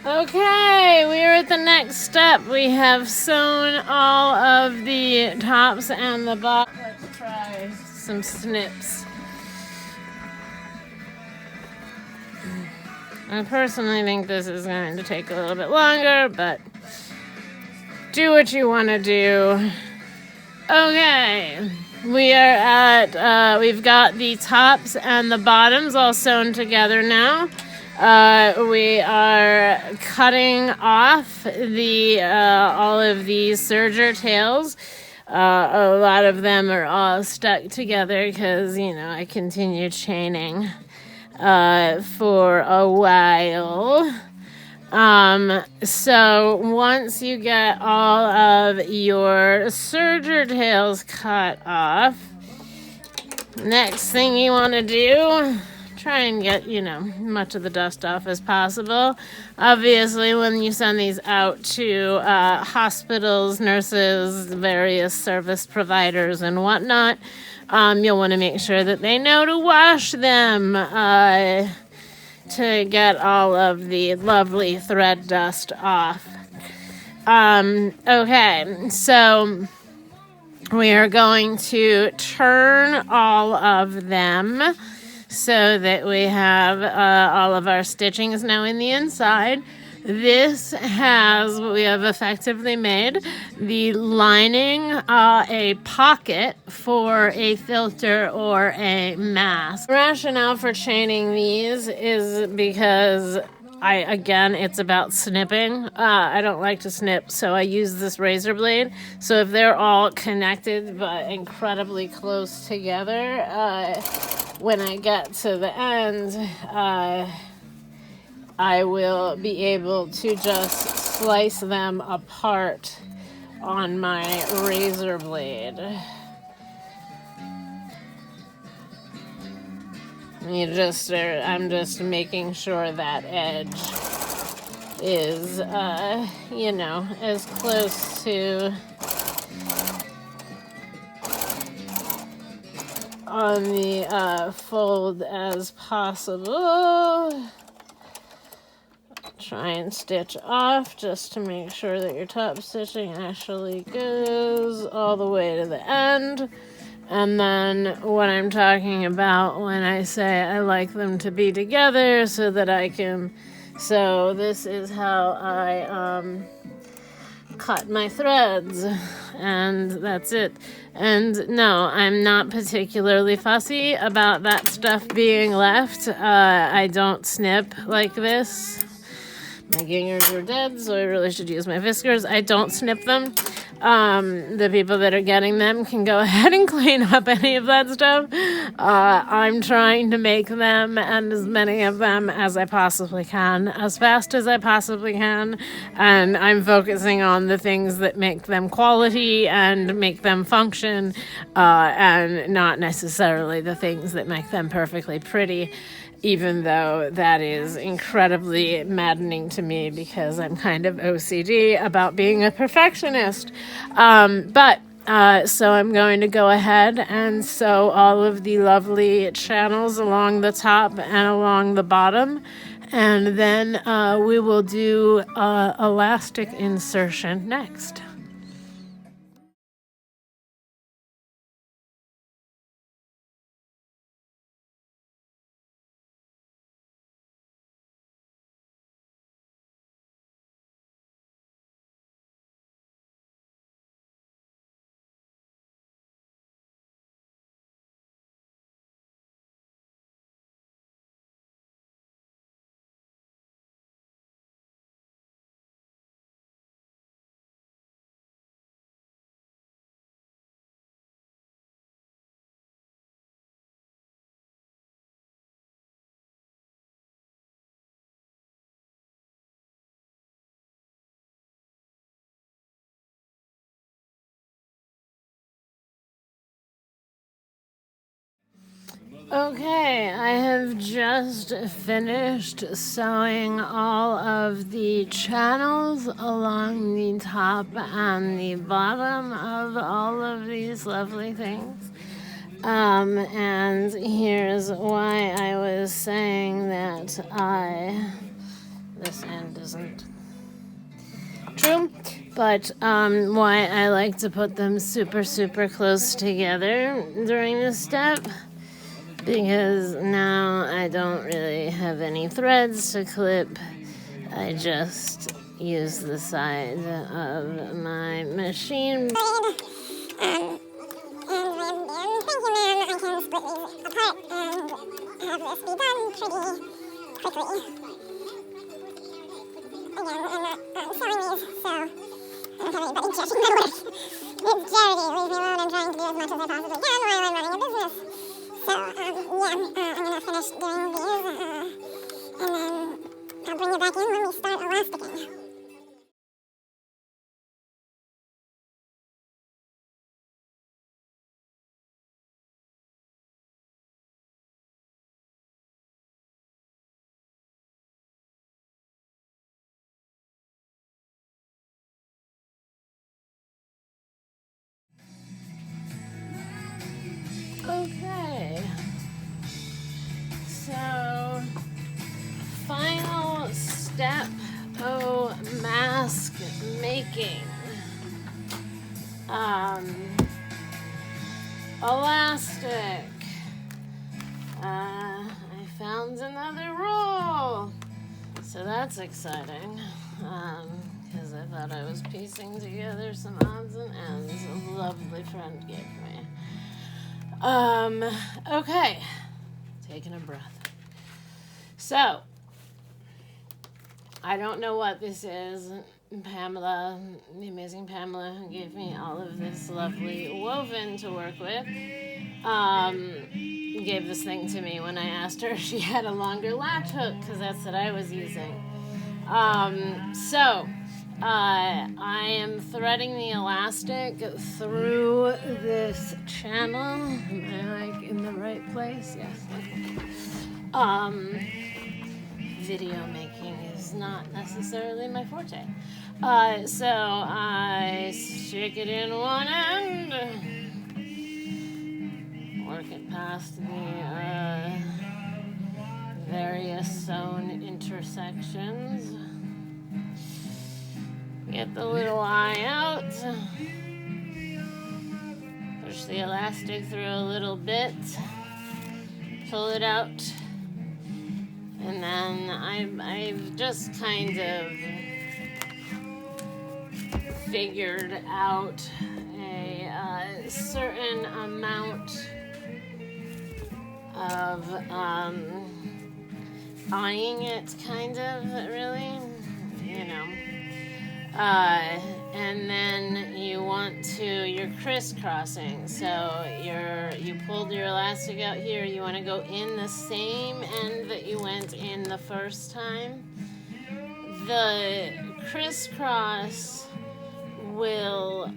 Okay, we are at the next step. We have sewn all of the tops and the bottom. Let's try some snips. I personally think this is going to take a little bit longer, but do what you want to do. Okay, we are at, we've got the tops and the bottoms all sewn together now. We are cutting off the all of these serger tails. A lot of them are all stuck together because, you know, I continue chaining for a while. So once you get all of your serger tails cut off, next thing you want to do, try and get, you know, much of the dust off as possible. Obviously, when you send these out to hospitals, nurses, various service providers, and whatnot, you'll want to make sure that they know to wash them to get all of the lovely thread dust off. Okay, so we are going to turn all of them so that we have all of our stitchings now in the inside. This has what we have effectively made the lining a pocket for a filter or a mask. The rationale for chaining these is because it's about snipping. I don't like to snip, so I use this razor blade. So if they're all connected but incredibly close together, when I get to the end, I will be able to just slice them apart on my razor blade. I'm just making sure that edge is, as close to on the fold as possible. Try and stitch off just to make sure that your top stitching actually goes all the way to the end. And then what I'm talking about when I say I like them to be together so that I can... So this is how I cut my threads, and that's it. And no, I'm not particularly fussy about that stuff being left. I don't snip like this. My gingers are dead, so I really should use my whiskers. I don't snip them. The people that are getting them can go ahead and clean up any of that stuff. I'm trying to make them, and as many of them as I possibly can, as fast as I possibly can, and I'm focusing on the things that make them quality and make them function, and not necessarily the things that make them perfectly pretty, even though that is incredibly maddening to me because I'm kind of OCD about being a perfectionist. So I'm going to go ahead and sew all of the lovely channels along the top and along the bottom, and then we will do elastic insertion next. Okay, I have just finished sewing all of the channels along the top and the bottom of all of these lovely things. And here's why I was saying that I this end isn't true, but why I like to put them super, super close together during this step, because now I don't really have any threads to clip. I just use the side of my machine. And then I can split these apart and have this be done pretty quickly. Again, I'm not selling these, so I don't have anybody judging my work. It's charity, leave me alone. I'm trying to do as much as I possibly can while I'm running a business. So, I'm gonna finish doing these, and then I'll bring it back in when we start elasticing. Okay, so final step, mask making. Elastic. I found another roll, so that's exciting, because I thought I was piecing together some odds and ends a lovely friend gave me. Okay, taking a breath. So, I don't know what this is. Pamela, the amazing Pamela, gave me all of this lovely woven to work with. Gave this thing to me when I asked her if she had a longer latch hook, because that's what I was using. I am threading the elastic through this channel. Am I like in the right place? Yes. Video making is not necessarily my forte. So I stick it in one end, work it past the various sewn intersections. Get the little eye out. Push the elastic through a little bit. Pull it out. And then I've just kind of figured out a certain amount of eyeing it, kind of, really, and then you're crisscrossing. So you pulled your elastic out here. You want to go in the same end that you went in the first time. The crisscross will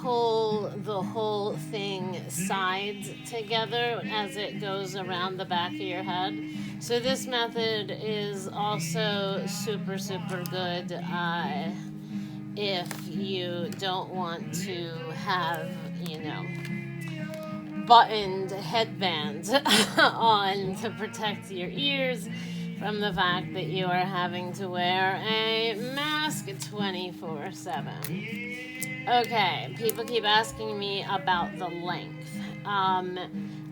pull the whole thing sides together as it goes around the back of your head. So this method is also super, super good if you don't want to have, buttoned headbands on to protect your ears from the fact that you are having to wear a mask 24/7. Okay, people keep asking me about the length.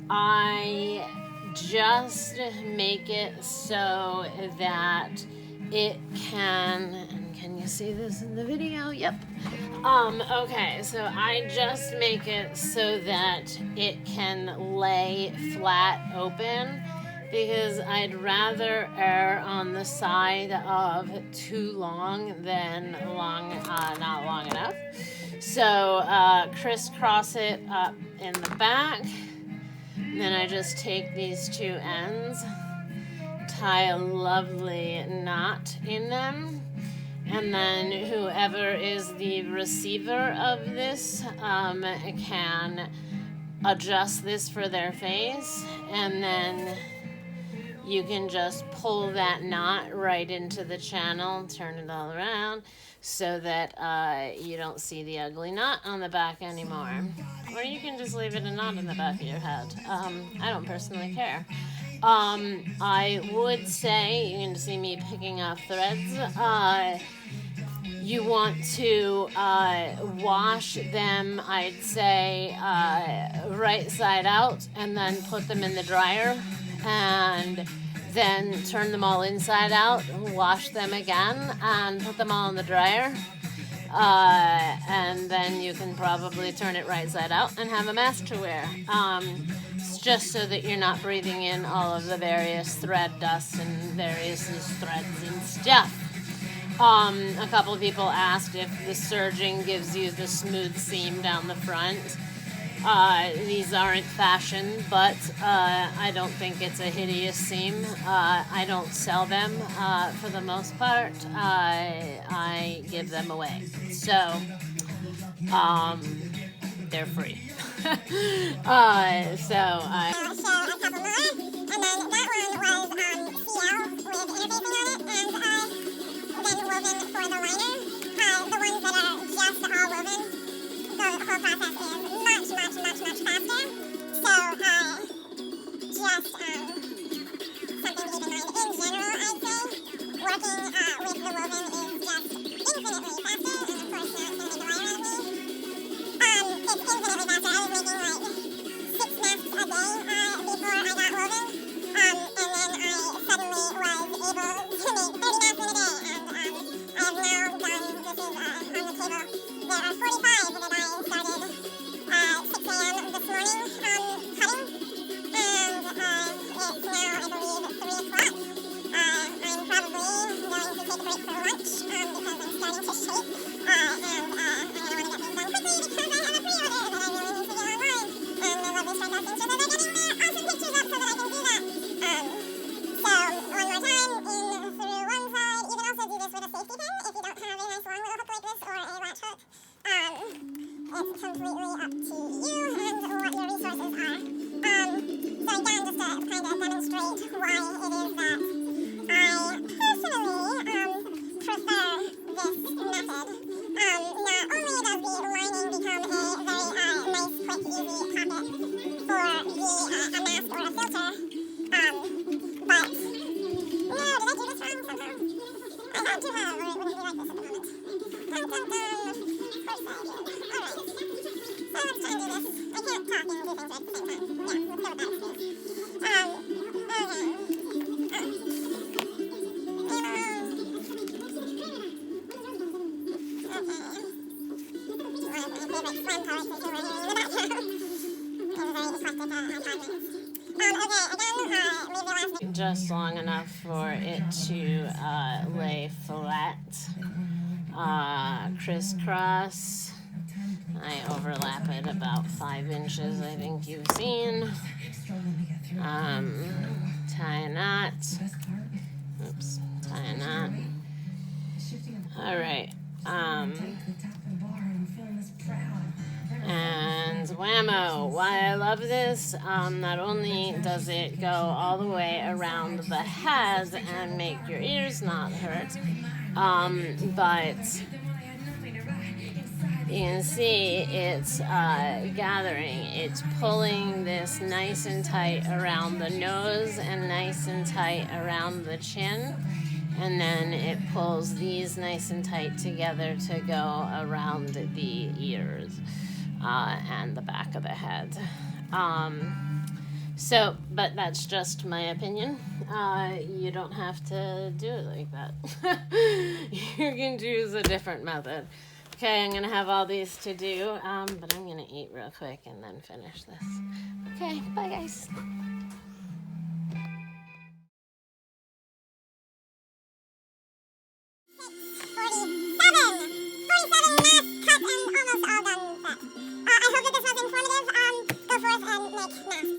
I just make it so that it can you see this in the video? Yep. Okay, so I just make it so that it can lay flat open, because I'd rather err on the side of too long than not long enough. So crisscross it up in the back. And then I just take these two ends, tie a lovely knot in them, and then whoever is the receiver of this can adjust this for their face, and then you can just pull that knot right into the channel, turn it all around, so that you don't see the ugly knot on the back anymore. Or you can just leave it a knot in the back of your head. I don't personally care. I would say, you can see me picking up threads, you want to wash them, I'd say, right side out, and then put them in the dryer, and then turn them all inside out, wash them again, and put them all in the dryer. And then you can probably turn it right side out and have a mask to wear. It's just so that you're not breathing in all of the various thread dust and various threads and stuff. A couple of people asked if the serging gives you the smooth seam down the front. These aren't fashion, but I don't think it's a hideous seam. I don't sell them for the most part. I give them away. So, they're free. So I... So a couple more, and then that one was CL with interfacing on it, and then woven for the liner. The ones that are just all woven, the whole process is much faster. So, just something to keep in mind. In general, I'd say, working with the woven is just infinitely faster, and of course not going to make a liar out of me. It's infinitely faster. I was making like 6 masks a day before I got woven, and then I suddenly was able to make 30 masks in a day, and I have now done, this is on the table, there are 45 that I started 6 a.m. this morning cutting, and it's now, I believe, 3 o'clock. I'm probably going to take a break for lunch because I'm starting to shake, and I'm going to want to get things done quickly because I have a pre-order that I really need to get online, and I love these friends out so that they're getting their awesome pictures up so that I can do that. So, one more time, in through one side. You can also do this with a safety pin if you don't have a nice long little hook like this or a latch hook. It's completely up to you and what your resources are. So again, just to kind of demonstrate why it is that I personally prefer this method. Not only does the lining become a very nice, quick, easy pocket for a mask or a filter, but no, did I do this wrong somehow? I had to have, or it wouldn't be like this at the moment. Dun, dun, dun. Of course I did. Alright. So let's try and do this. I can't talk and do things at the same time. Yeah, let's go with that excuse. Just long enough for it to lay flat, crisscross. I overlap it about 5 inches, I think you've seen. Tie a knot. Oops, tie a knot. Alright, and whammo, why I love this, not only does it go all the way around the head and make your ears not hurt, but you can see it's gathering, it's pulling this nice and tight around the nose and nice and tight around the chin, and then it pulls these nice and tight together to go around the ears and the back of the head. But that's just my opinion. You don't have to do it like that. You can choose a different method. Okay, I'm gonna have all these to do, but I'm gonna eat real quick and then finish this. Okay, bye guys.